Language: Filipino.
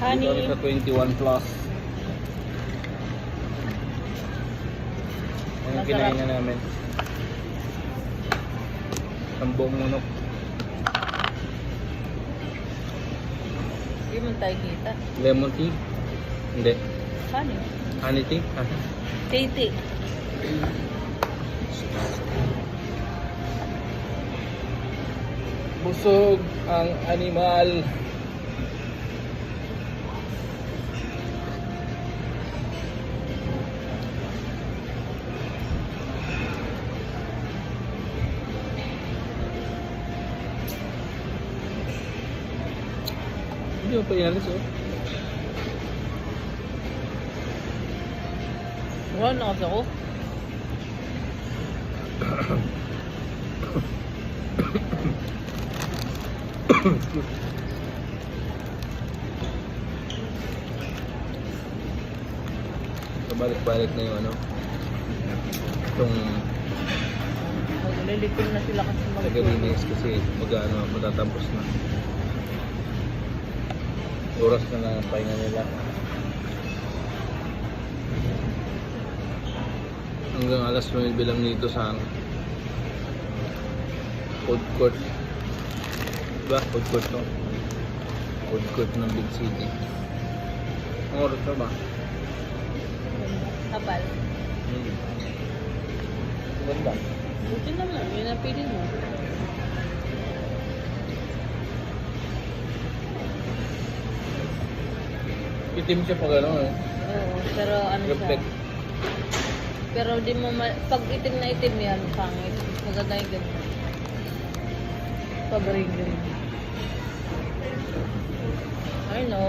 Honey. Dito sa 21 plus. Ang Masarap. kinain na namin. Ang buong manok. Hindi mo tayo kita. Lemon tea? Hindi. Honey. Honey tea? Ah. Titi. Busog ang animal. Hindi mo pa inalis oh. Wala na kasi ako. Balik-balik na yung ano. Itong Maglilikod na sila kasi tagalinis kasi matatapos na. Oras na lang ang pahinga nila. Hanggang alas 9 lang dito sa food court. Diba? Food court to. Food court ng Big City. Ang oras na ba? Kapal. Ganda. Buti naman. Yun ang pili mo. Itim siya pag ano eh. Oo. Pero ano siya. Reflect. Pero di mo pag itim na itim yan, pangit. Maganda yung ganun. Pag green green. I know.